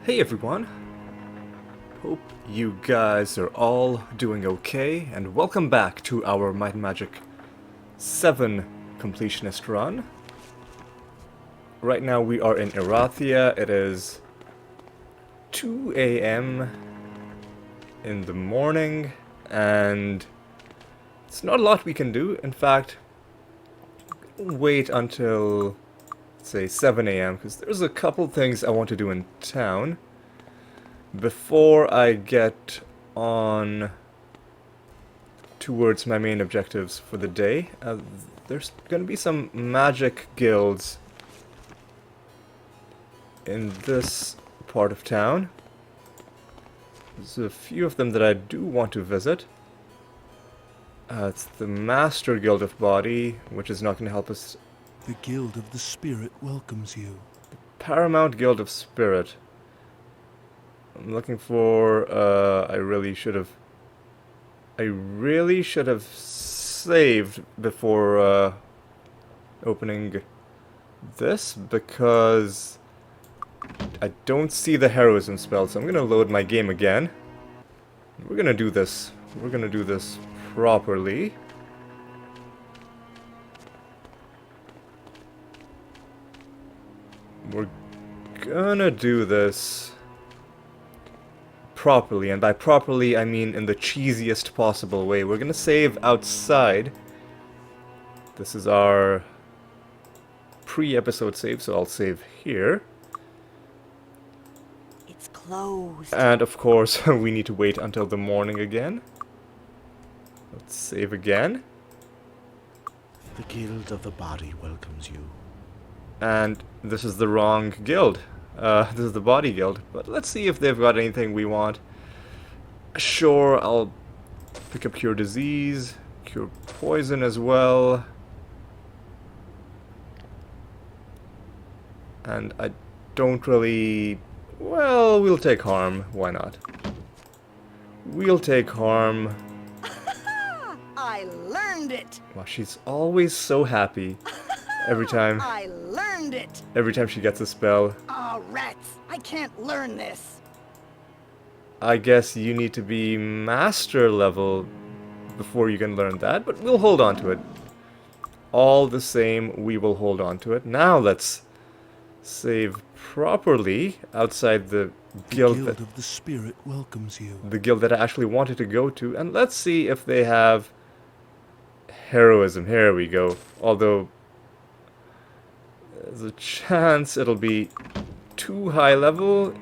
Hey everyone, hope you guys are all doing okay, and welcome back to our Might and Magic VII completionist run. Right now we are in Erathia. It is 2 a.m. in the morning, and it's not a lot we can do. In fact, wait until, say, 7 a.m. because there's a couple things I want to do in town before I get on towards my main objectives for the day. There's going to be some magic guilds in this part of town. There's a few of them that I do want to visit. It's the Master Guild of Body, which is not going to help us. The Guild of the Spirit welcomes you. Paramount Guild of Spirit. I'm looking for, I really should have saved before opening this, because I don't see the heroism spell, so I'm gonna load my game again. We're gonna do this properly. We're gonna do this properly, and by properly I mean in the cheesiest possible way. We're gonna save outside. This is our pre-episode save, so I'll save here. It's closed. And of course, we need to wait until the morning again. Let's save again. The Guild of the Body welcomes you. And this is the wrong guild. This is the Body Guild, but let's see if they've got anything we want. Sure, I'll pick up Cure Disease, Cure Poison as well. And I don't really... well, we'll take Harm. Why not? We'll take Harm. I learned it. Wow, she's always so happy every time I learned it. she gets a spell. Oh, rats. I can't learn this. I guess you need to be master level before you can learn that, but we'll hold on to it. All the same, we will hold on to it. Now let's save properly outside the guild of the Spirit welcomes you. the guild that I actually wanted to go to, and let's see if they have heroism. Here we go. Although there's a chance it'll be too high level.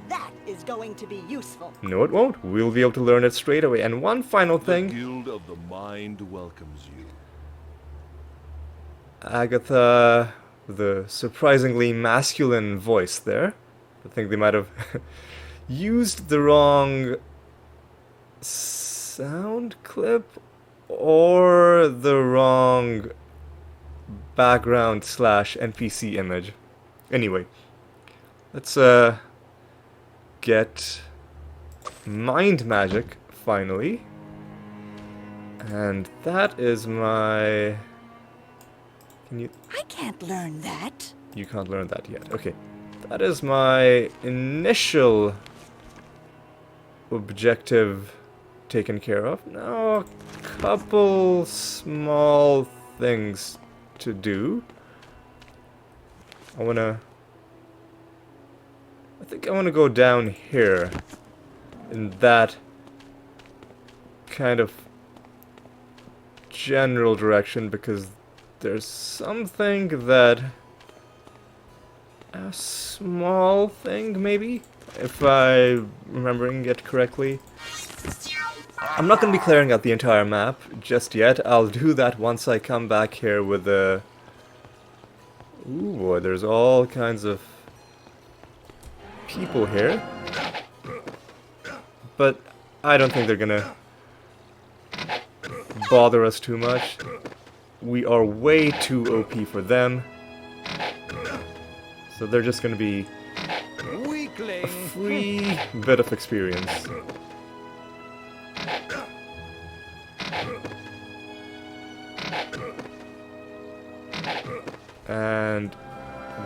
That is going to be useful. No, it won't. We'll be able to learn it straight away. And one final thing. The Guild of the Mind welcomes you. Agatha, the surprisingly masculine voice there. I think they might have used the wrong sound clip or the wrong background / NPC image. Anyway, let's get Mind Magic finally. And that is my... I can't learn that. You can't learn that yet. Okay. That is my initial objective taken care of. Now, a couple small things to do. I think I wanna go down here in that kind of general direction, because there's something that... a small thing, maybe? If I'm remembering it correctly. I'm not going to be clearing out the entire map just yet. I'll do that once I come back here with the... ooh boy, there's all kinds of people here. But I don't think they're gonna bother us too much. We are way too OP for them. So they're just gonna be a free bit of experience. And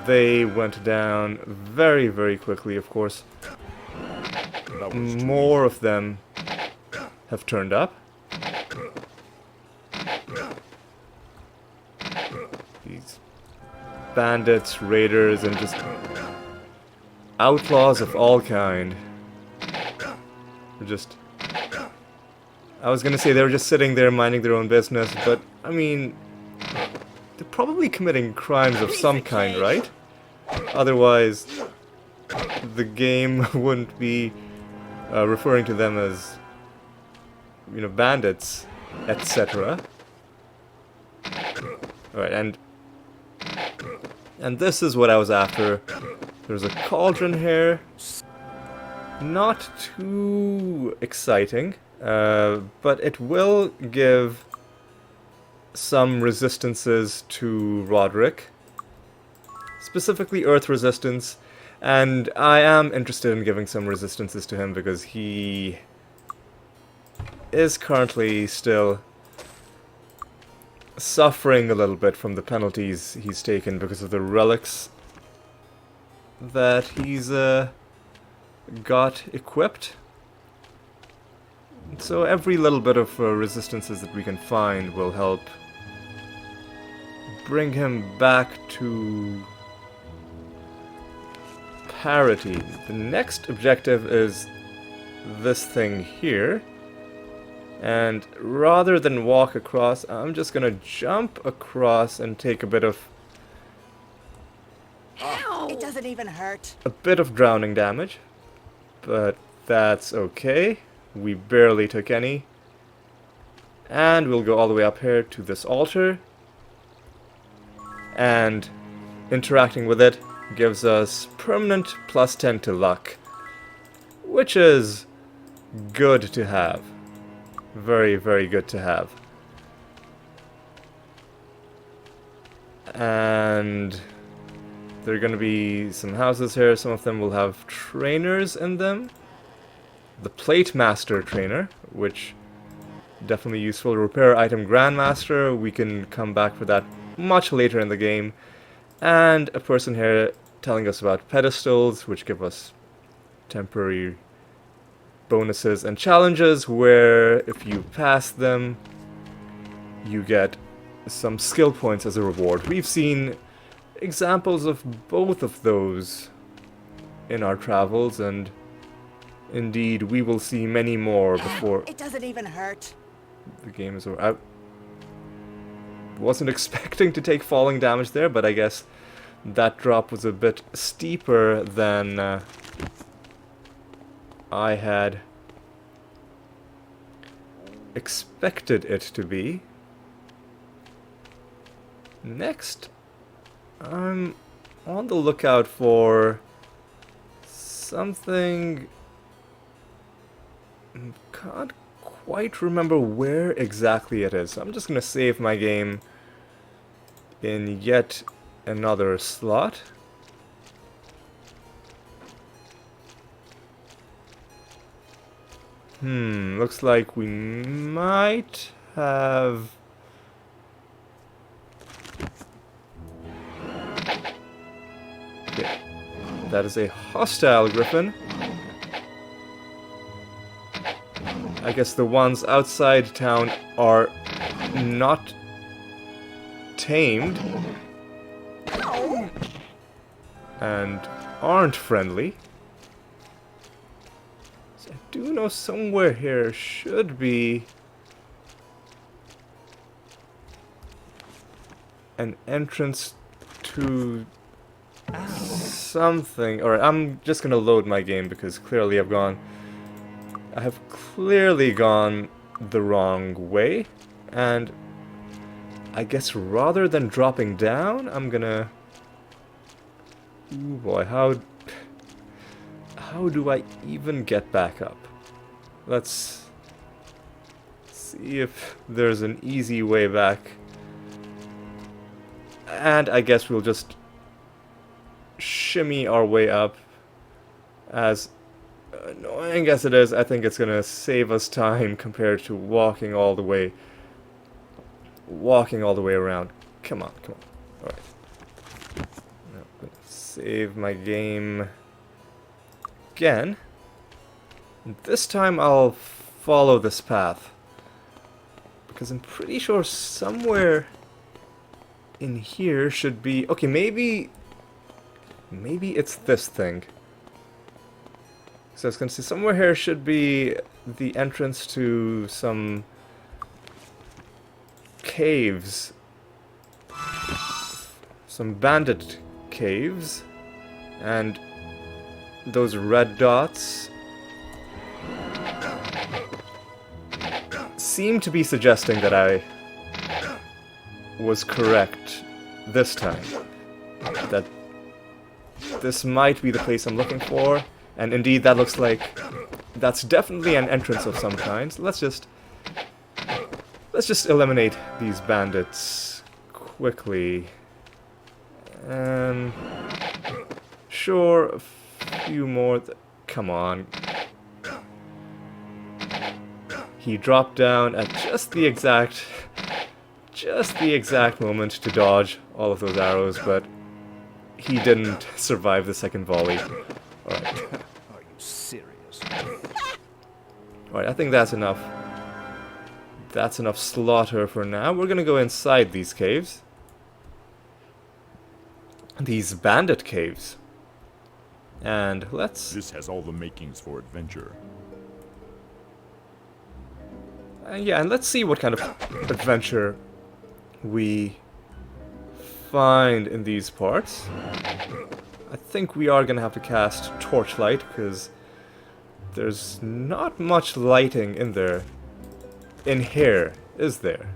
They went down very, very quickly, of course. More of them have turned up. These bandits, raiders, and just outlaws of all kind. They're just... I was gonna say they were just sitting there minding their own business, but, I mean... they're probably committing crimes of some kind, right? Otherwise, the game wouldn't be referring to them as, you know, bandits, etc. Alright, and this is what I was after. There's a cauldron here. Not too exciting, but it will give some resistances to Roderick. Specifically earth resistance. And I am interested in giving some resistances to him because he is currently still suffering a little bit from the penalties he's taken because of the relics that he's got equipped. So every little bit of resistances that we can find will help bring him back to parity. The next objective is this thing here. And rather than walk across, I'm just gonna jump across and take a bit of... It doesn't even hurt. a bit of drowning damage. But that's okay. We barely took any. And we'll go all the way up here to this altar. And interacting with it gives us permanent +10 to luck. Which is good to have. Very, very good to have. And there are going to be some houses here. Some of them will have trainers in them. The Plate Master trainer, which definitely useful. Repair item Grandmaster, we can come back for that much later in the game. And a person here telling us about pedestals, which give us temporary bonuses and challenges, where if you pass them, you get some skill points as a reward. We've seen examples of both of those in our travels, and indeed we will see many more before It doesn't even hurt. the game is over. I wasn't expecting to take falling damage there, but I guess that drop was a bit steeper than I had expected it to be. Next, I'm on the lookout for something. Can't quite remember where exactly it is. I'm just gonna save my game in yet another slot. Looks like we might have... Okay. That is a hostile griffin. I guess the ones outside town are not tamed and aren't friendly. So I do know somewhere here should be an entrance to something. Alright, I'm just gonna load my game because clearly I have clearly gone the wrong way, and I guess rather than dropping down, I'm gonna... Ooh boy, how do I even get back up? Let's see if there's an easy way back. And I guess we'll just shimmy our way up. As annoying as it is, I think it's gonna save us time compared to walking all the way around. Come on, come on. Alright. Save my game again. And this time I'll follow this path. Because I'm pretty sure somewhere in here should be... Okay, maybe it's this thing. So I was going to say, somewhere here should be the entrance to some caves. Some bandit caves. And those red dots seem to be suggesting that I was correct this time. That this might be the place I'm looking for. And indeed, that looks like that's definitely an entrance of some kind. So let's just eliminate these bandits quickly. Sure, a few more. Come on. He dropped down at just the exact moment to dodge all of those arrows, but he didn't survive the second volley. Alright. Are you serious? Alright, I think that's enough. That's enough slaughter for now. We're gonna go inside these caves. These bandit caves. And let's... This has all the makings for adventure. yeah, and let's see what kind of adventure we find in these parts. I think we are gonna have to cast torchlight, because there's not much lighting in there. In here, is there?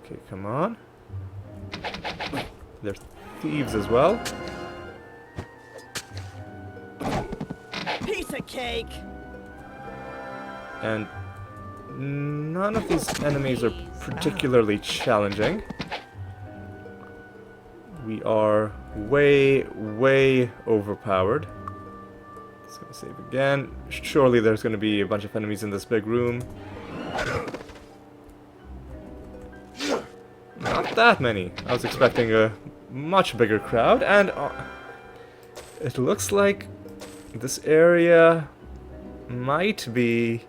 Okay, come on. There's thieves as well. Piece of cake. And none of these enemies are particularly challenging. We are way overpowered. Let's go save again. Surely there's going to be a bunch of enemies in this big room. Not that many. I was expecting a much bigger crowd, and it looks like this area might be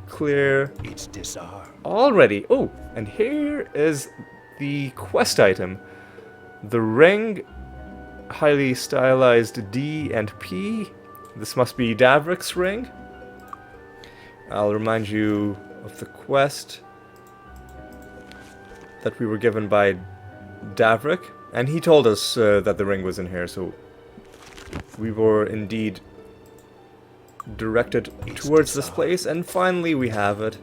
clear It's disarmed. already. Oh, and here is the quest item. The ring, highly stylized D and P. This must be Davrick's ring. I'll remind you of the quest that we were given by Davrick, and he told us that the ring was in here, so we were indeed directed towards this place, and finally we have it.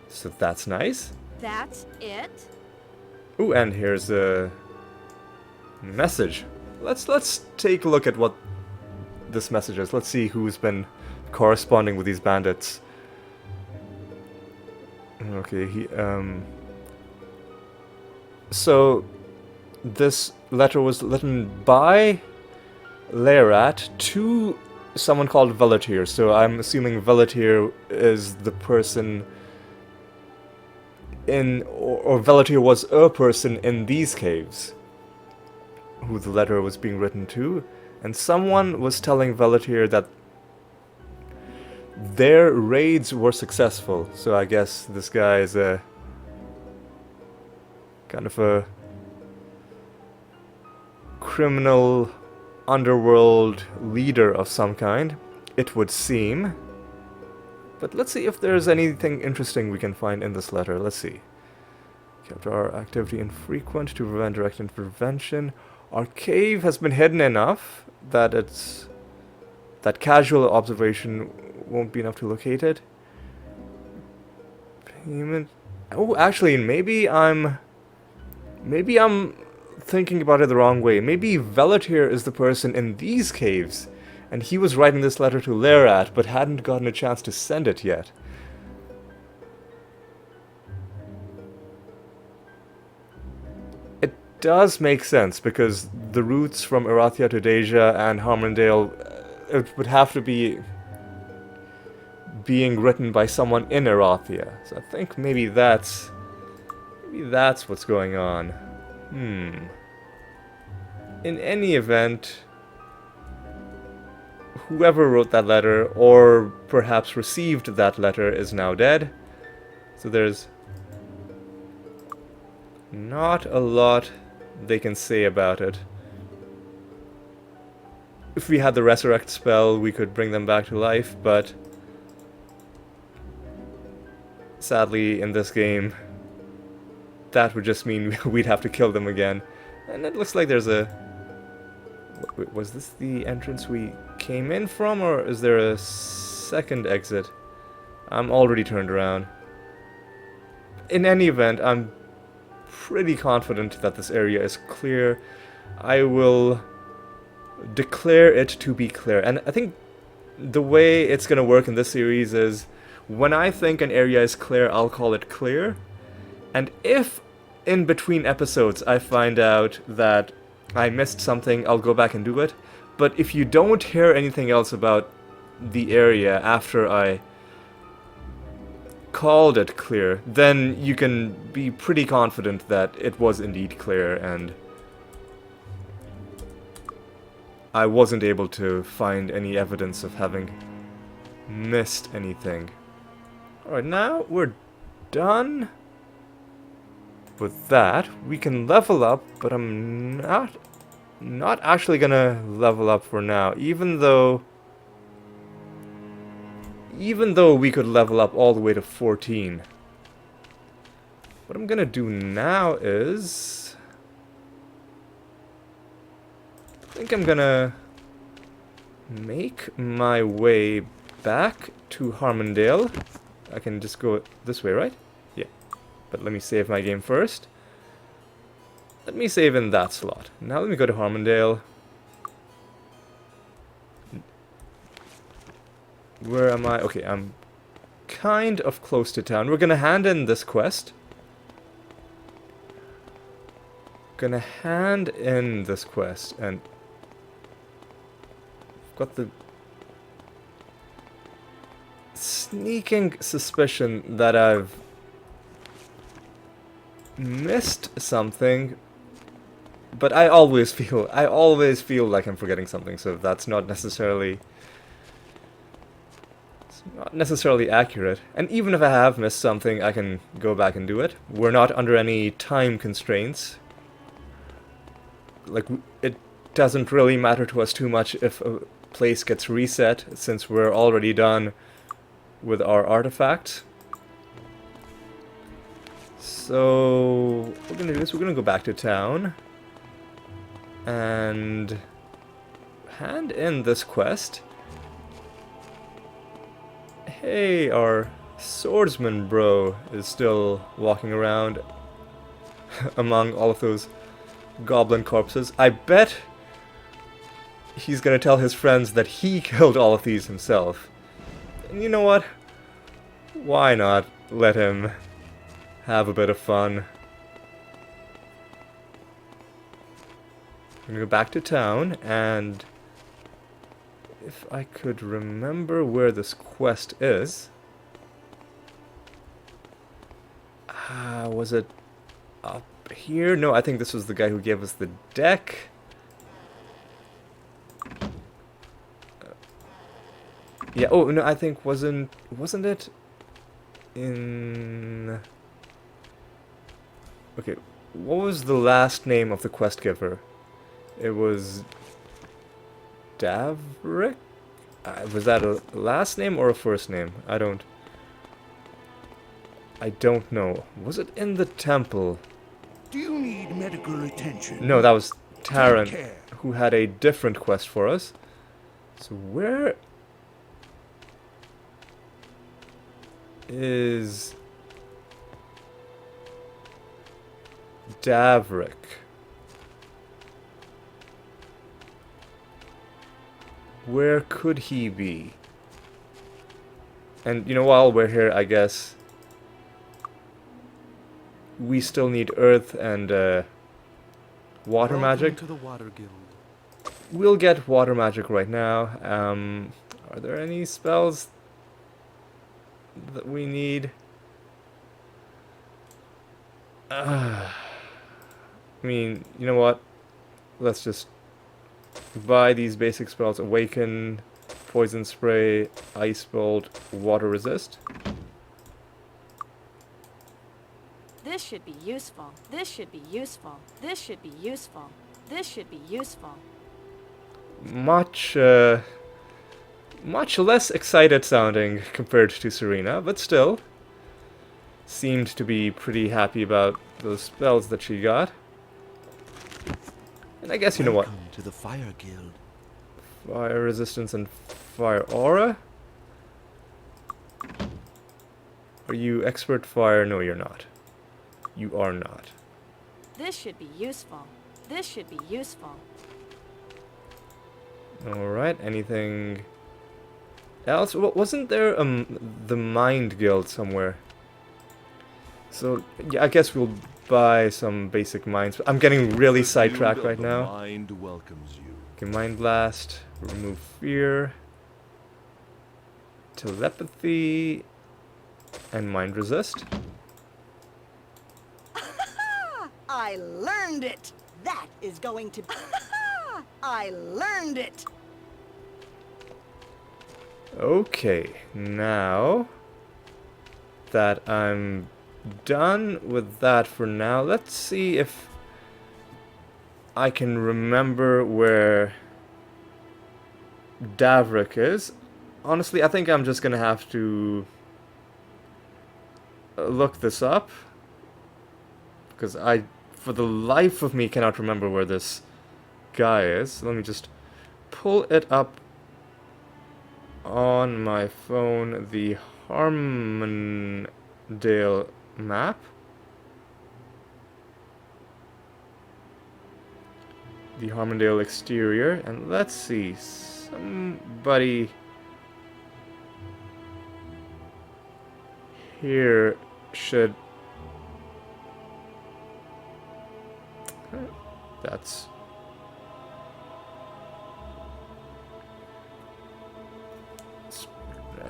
So that's nice. That's it? Ooh, and here's a message. Let's take a look at what this message is. Let's see who's been corresponding with these bandits. Okay, so this letter was written by Leirat to someone called Velatir. So I'm assuming Velatir is the person in, or Velatir was a person in these caves who the letter was being written to, and someone was telling Velatir that their raids were successful. So I guess this guy is a kind of a criminal underworld leader of some kind, it would seem. But let's see if there's anything interesting we can find in this letter. Let's see. Kept our activity infrequent to prevent direct intervention. Our cave has been hidden enough that that casual observation won't be enough to locate it. Payment. Oh, actually, maybe I'm thinking about it the wrong way. Maybe Velatir is the person in these caves, and he was writing this letter to Leirat, but hadn't gotten a chance to send it yet. It does make sense, because the routes from Erathia to Deja and Harmondale, it would have to be being written by someone in Erathia. So I think maybe that's what's going on. In any event, whoever wrote that letter, or perhaps received that letter, is now dead. So there's not a lot they can say about it. If we had the resurrect spell, we could bring them back to life, but sadly in this game, that would just mean we'd have to kill them again. And it looks like there's a... Wait, was this the entrance we came in from, or is there a second exit? I'm already turned around. In any event, I'm pretty confident that this area is clear. I will declare it to be clear. And I think the way it's going to work in this series is when I think an area is clear, I'll call it clear. And if in between episodes I find out that I missed something, I'll go back and do it. But if you don't hear anything else about the area after I called it clear, then you can be pretty confident that it was indeed clear and I wasn't able to find any evidence of having missed anything. Alright, now we're done with that. We can level up, but I'm not actually gonna level up for now, even though we could level up all the way to 14. What I'm gonna do now is I think I'm gonna make my way back to Harmondale. I can just go this way, right? Yeah. But let me save my game first. Let me save in that slot. Now let me go to Harmondale. Where am I? Okay, I'm kind of close to town. We're gonna hand in this quest. Gonna hand in this quest, and I've got the sneaking suspicion that I've missed something, but I always feel like I'm forgetting something, so that's not necessarily accurate. And even if I have missed something, I can go back and do it. We're not under any time constraints. Like, it doesn't really matter to us too much if a place gets reset, since we're already done with our artifact. So what we're gonna do is we're gonna go back to town and hand in this quest. Hey, our swordsman bro is still walking around among all of those goblin corpses. I bet he's gonna tell his friends that he killed all of these himself. And you know what? Why not let him have a bit of fun? I'm gonna go back to town, and if I could remember where this quest is. Was it up here? No, I think this was the guy who gave us the deck. Yeah, oh no, I think wasn't it in... Okay, what was the last name of the quest giver? It was Davrick? Was that a last name or a first name? I don't know. Was it in the temple? Do you need medical attention? No, that was Take Taryn, care. who had a different quest for us. So where is Davrick? Where could he be? And you know, while we're here, I guess we still need earth and water magic. To the Water Guild. We'll get water magic right now. Are there any spells that we need? I mean, you know what? Let's just buy these basic spells. Awaken, Poison Spray, Ice Bolt, Water Resist. This should be useful. This should be useful. This should be useful. This should be useful. Much less excited sounding compared to Serena, but still seemed to be pretty happy about those spells that she got. And I guess you know what? Welcome to the Fire Guild. Fire resistance and fire aura? Are you expert fire? No, you're not. You are not. This should be useful. This should be useful. Alright, anything else? Wasn't there the Mind Guild somewhere? So, yeah, I guess we'll buy some basic minds. I'm getting really sidetracked right now. Mind welcomes you. Okay, Mind Blast, remove fear, telepathy, and Mind Resist. I learned it. That is going to... I learned it. Okay, now that I'm done with that for now, let's see if I can remember where Davrik is. Honestly, I think I'm just gonna have to look this up, because I, for the life of me, cannot remember where this guy is. Let me just pull it up on my phone, the Harmondale map. The Harmondale exterior, and let's see, somebody here should... That's...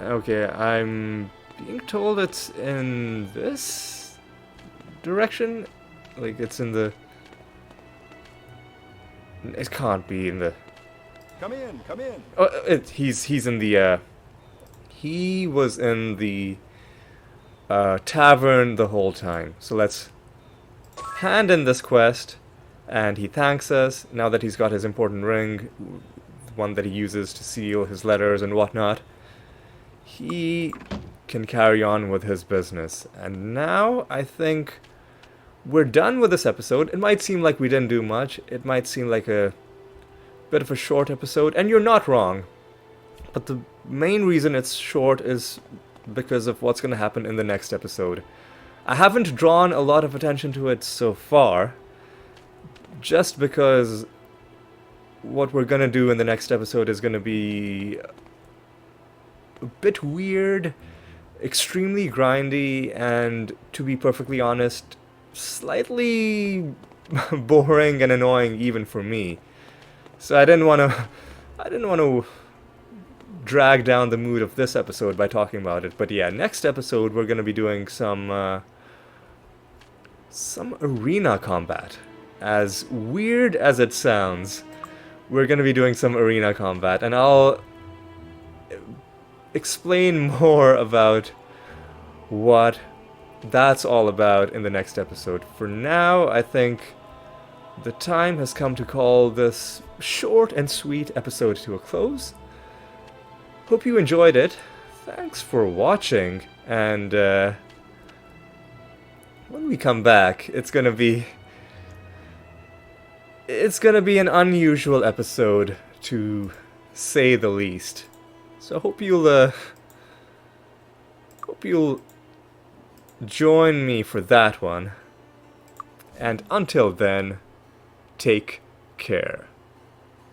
Okay, I'm being told it's in this direction. Like, it's in the... It can't be in the... Come in, come in. Oh, he's in the, he was in the, tavern the whole time. So let's hand in this quest, and he thanks us, now that he's got his important ring, one that he uses to seal his letters and whatnot. He can carry on with his business. And now, I think we're done with this episode. It might seem like we didn't do much. It might seem like a bit of a short episode, and you're not wrong. But the main reason it's short is because of what's going to happen in the next episode. I haven't drawn a lot of attention to it so far, just because what we're going to do in the next episode is going to be a bit weird, extremely grindy, and to be perfectly honest, slightly boring and annoying even for me. So I didn't want to drag down the mood of this episode by talking about it. But yeah, next episode we're going to be doing some arena combat. As weird as it sounds, we're going to be doing some arena combat, and I'll explain more about what that's all about in the next episode. For now, I think the time has come to call this short and sweet episode to a close. Hope you enjoyed it. Thanks for watching, and when we come back, it's gonna be an unusual episode, to say the least. So hope you'll join me for that one. And until then, take care.